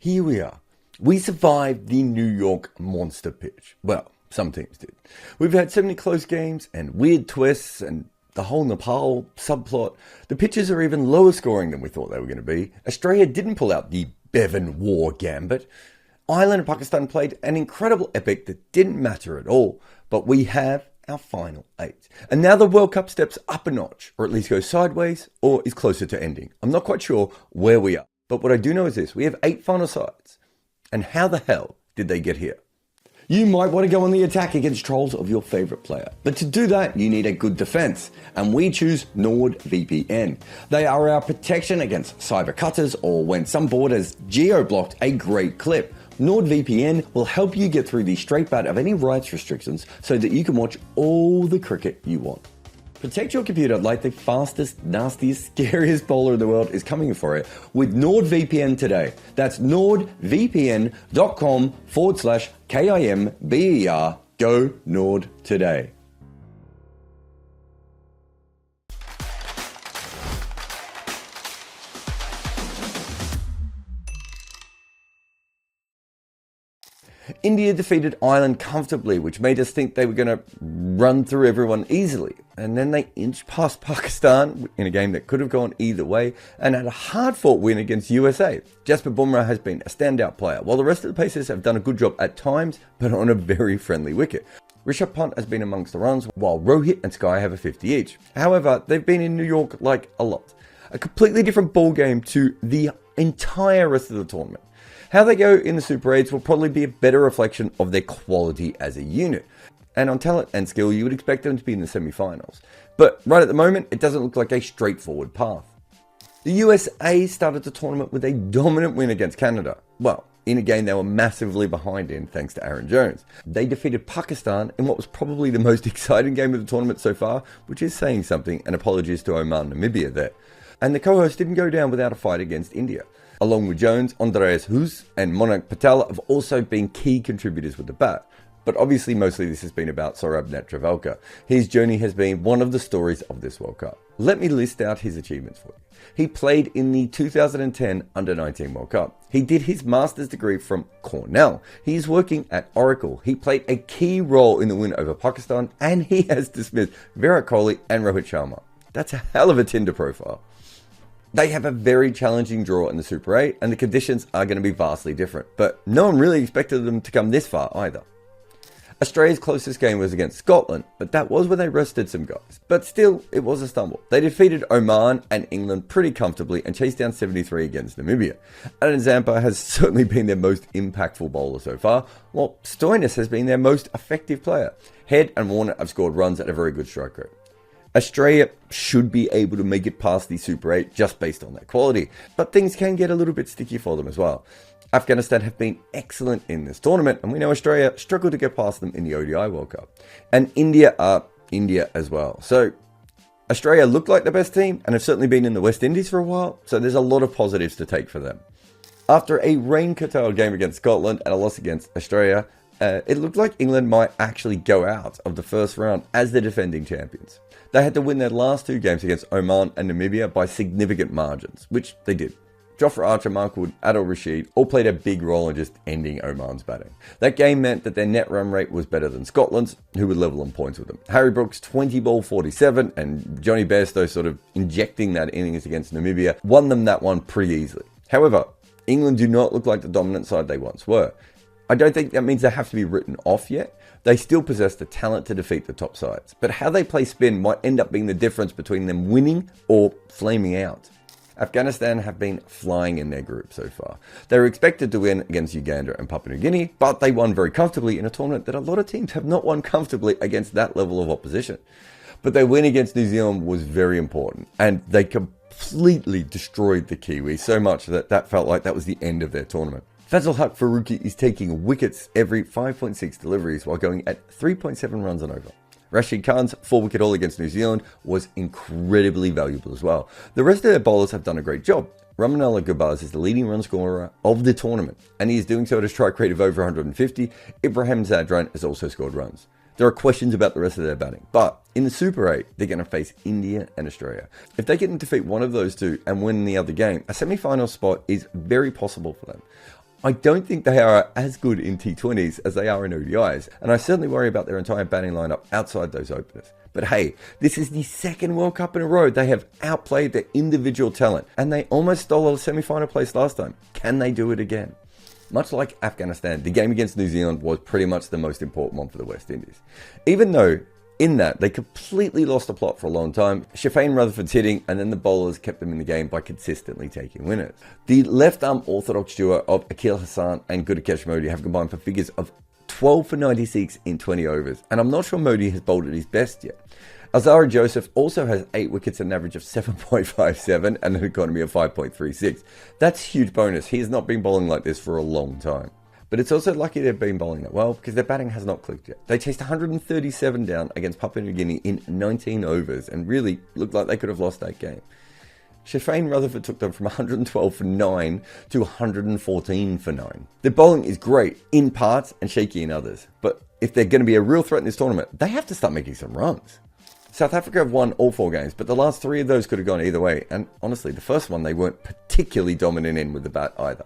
Here we are. We survived the New York monster pitch. Well, some teams did. We've had so many close games and weird twists and the whole Nepal subplot. The pitches are even lower scoring than we thought they were going to be. Australia didn't pull out the Bevan War gambit. Ireland and Pakistan played an incredible epic that didn't matter at all. But we have our final 8. And now the World Cup steps up a notch, or at least goes sideways, or is closer to ending. I'm not quite sure where we are. But what I do know is this: we have 8 final sides. And how the hell did they get here? You might want to go on the attack against trolls of your favorite player. But to do that, you need a good defense. And we choose NordVPN. They are our protection against cyber cutters or when some board has geo-blocked a great clip. NordVPN will help you get through the straight bat of any rights restrictions so that you can watch all the cricket you want. Protect your computer like the fastest, nastiest, scariest bowler in the world is coming for it with NordVPN today. That's nordvpn.com/KIMBER. Go Nord today. India defeated Ireland comfortably, which made us think they were going to run through everyone easily. And then they inched past Pakistan in a game that could have gone either way and had a hard-fought win against USA. Jasprit Bumrah has been a standout player, while the rest of the Pacers have done a good job at times, but on a very friendly wicket. Rishabh Pant has been amongst the runs, while Rohit and Sky have a 50 each. However, they've been in New York like a lot. A completely different ball game to the entire rest of the tournament. How they go in the Super 8s will probably be a better reflection of their quality as a unit. And on talent and skill, you would expect them to be in the semi-finals. But right at the moment, it doesn't look like a straightforward path. The USA started the tournament with a dominant win against Canada. Well, in a game they were massively behind in thanks to Aaron Jones. They defeated Pakistan in what was probably the most exciting game of the tournament so far, which is saying something, and apologies to Oman and Namibia there. And the co-host didn't go down without a fight against India. Along with Jones, Andreas Hus and Monak Patel have also been key contributors with the bat. But obviously mostly this has been about Saurabh Netravalkar. His journey has been one of the stories of this World Cup. Let me list out his achievements for you. He played in the 2010 Under-19 World Cup. He did his master's degree from Cornell. He is working at Oracle. He played a key role in the win over Pakistan, and he has dismissed Virat Kohli and Rohit Sharma. That's a hell of a Tinder profile. They have a very challenging draw in the Super 8, and the conditions are going to be vastly different, but no one really expected them to come this far either. Australia's closest game was against Scotland, but that was when they rested some guys. But still, it was a stumble. They defeated Oman and England pretty comfortably and chased down 73 against Namibia. Alan Zampa has certainly been their most impactful bowler so far, while Stoinis has been their most effective player. Head and Warner have scored runs at a very good strike rate. Australia should be able to make it past the Super 8 just based on their quality, but things can get a little bit sticky for them as well. Afghanistan have been excellent in this tournament, and we know Australia struggled to get past them in the ODI World Cup. And India are India as well. So Australia looked like the best team and have certainly been in the West Indies for a while, so there's a lot of positives to take for them. After a rain-curtailed game against Scotland and a loss against Australia, it looked like England might actually go out of the first round as the defending champions. They had to win their last 2 games against Oman and Namibia by significant margins, which they did. Jofra Archer, Mark Wood, Adil Rashid all played a big role in just ending Oman's batting. That game meant that their net run rate was better than Scotland's, who were level on points with them. Harry Brooks, 20 ball 47, and Johnny Bairstow sort of injecting that innings against Namibia, won them that one pretty easily. However, England do not look like the dominant side they once were. I don't think that means they have to be written off yet. They still possess the talent to defeat the top sides, but how they play spin might end up being the difference between them winning or flaming out. Afghanistan have been flying in their group so far. They were expected to win against Uganda and Papua New Guinea, but they won very comfortably in a tournament that a lot of teams have not won comfortably against that level of opposition. But their win against New Zealand was very important, and they completely destroyed the Kiwis so much that that felt like that was the end of their tournament. Fazal Haq Faruqi is taking wickets every 5.6 deliveries while going at 3.7 runs and over. Rashid Khan's 4-wicket haul against New Zealand was incredibly valuable as well. The rest of their bowlers have done a great job. Ramanala Gubaz is the leading run scorer of the tournament, and he is doing so at a strike rate of over 150. Ibrahim Zadran has also scored runs. There are questions about the rest of their batting, but in the Super 8, they're going to face India and Australia. If they can defeat one of those two and win the other game, a semi-final spot is very possible for them. I don't think they are as good in T20s as they are in ODIs, and I certainly worry about their entire batting lineup outside those openers. But hey, this is the second World Cup in a row they have outplayed their individual talent, and they almost stole a semi-final place last time. Can they do it again? Much like Afghanistan, the game against New Zealand was pretty much the most important one for the West Indies. Even though in that, they completely lost the plot for a long time. Shayan Rutherford's hitting, and then the bowlers kept them in the game by consistently taking winners. The left-arm orthodox duo of Akil Hassan and Gudakesh Modi have combined for figures of 12 for 96 in 20 overs, and I'm not sure Modi has bowled at his best yet. Alzarri Joseph also has 8 wickets at an average of 7.57 and an economy of 5.36. That's a huge bonus. He has not been bowling like this for a long time. But it's also lucky they've been bowling that well because their batting has not clicked yet. They chased 137 down against Papua New Guinea in 19 overs and really looked like they could have lost that game. Shayan Rutherford took them from 112 for 9 to 114 for 9. Their bowling is great in parts and shaky in others. But if they're going to be a real threat in this tournament, they have to start making some runs. South Africa have won all 4 games, but the last 3 of those could have gone either way. And honestly, the first one they weren't particularly dominant in with the bat either.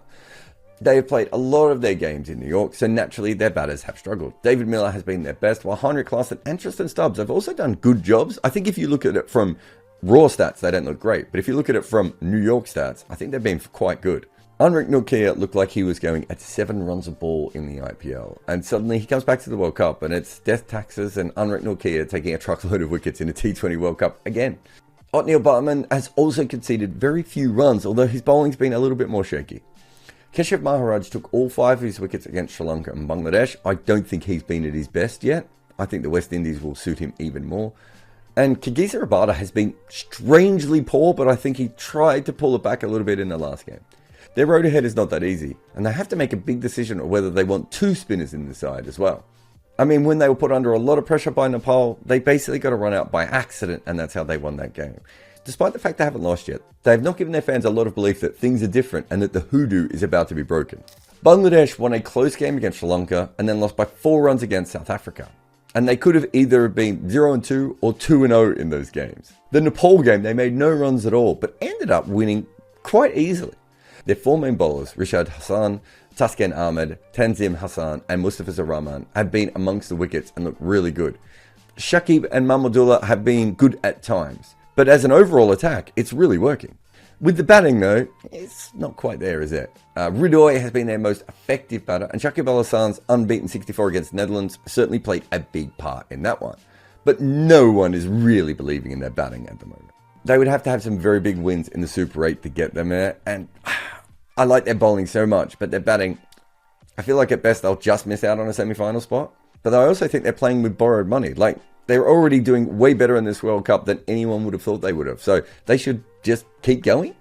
They have played a lot of their games in New York, so naturally their batters have struggled. David Miller has been their best, while Heinrich Klaasen and Tristan Stubbs have also done good jobs. I think if you look at it from raw stats, they don't look great. But if you look at it from New York stats, I think they've been quite good. Anrich Nortje looked like he was going at 7 runs a ball in the IPL. And suddenly he comes back to the World Cup, and it's death taxes and Anrich Nortje taking a truckload of wickets in a T20 World Cup again. Otniel Bartman has also conceded very few runs, although his bowling's been a little bit more shaky. Keshav Maharaj took all 5 of his wickets against Sri Lanka and Bangladesh. I don't think he's been at his best yet. I think the West Indies will suit him even more. And Kagiso Rabada has been strangely poor, but I think he tried to pull it back a little bit in the last game. Their road ahead is not that easy, and they have to make a big decision on whether they want 2 spinners in the side as well. I mean, when they were put under a lot of pressure by Nepal, they basically got a run out by accident, and that's how they won that game. Despite the fact they haven't lost yet, they have not given their fans a lot of belief that things are different and that the hoodoo is about to be broken. Bangladesh won a close game against Sri Lanka and then lost by 4 runs against South Africa. And they could have either been 0-2 or 2-0 in those games. The Nepal game, they made no runs at all, but ended up winning quite easily. Their 4 main bowlers, Rishad Hassan, Tasken Ahmed, Tanzim Hassan and Mustafa Rahman, have been amongst the wickets and look really good. Shakib and Mahmudullah have been good at times. But as an overall attack, it's really working. With the batting though, it's not quite there, is it? Ridoy has been their most effective batter, and Shakib Al Hassan's unbeaten 64 against Netherlands certainly played a big part in that one. But no one is really believing in their batting at the moment. They would have to have some very big wins in the Super 8 to get them there, and I like their bowling so much, but their batting, I feel like at best they'll just miss out on a semi-final spot. But I also think they're playing with borrowed money. Like, they're already doing way better in this World Cup than anyone would have thought they would have. So they should just keep going.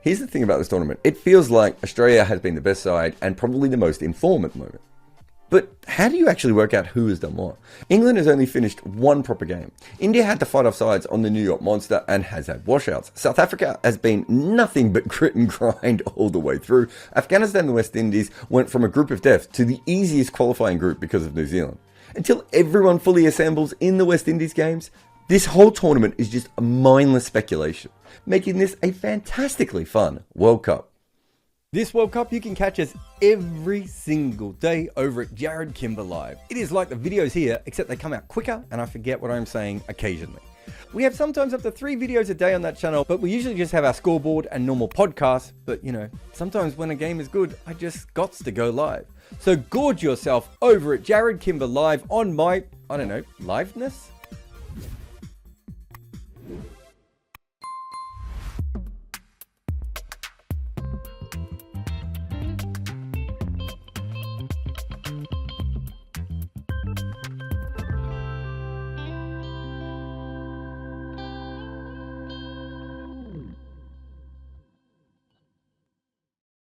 Here's the thing about this tournament. It feels like Australia has been the best side and probably the most in form at the moment. But how do you actually work out who has done what? England has only finished 1 proper game. India had to fight off sides on the New York Monster and has had washouts. South Africa has been nothing but grit and grind all the way through. Afghanistan and the West Indies went from a group of death to the easiest qualifying group because of New Zealand. Until everyone fully assembles in the West Indies games, this whole tournament is just a mindless speculation, making this a fantastically fun World Cup. This World Cup you can catch us every single day over at Jarrod Kimber Live. It is like the videos here, except they come out quicker and I forget what I'm saying occasionally. We have sometimes up to 3 videos a day on that channel, but we usually just have our scoreboard and normal podcasts. But you know, sometimes when a game is good, I just gots to go live. So gorge yourself over at Jarrod Kimber Live on my, I don't know, liveness?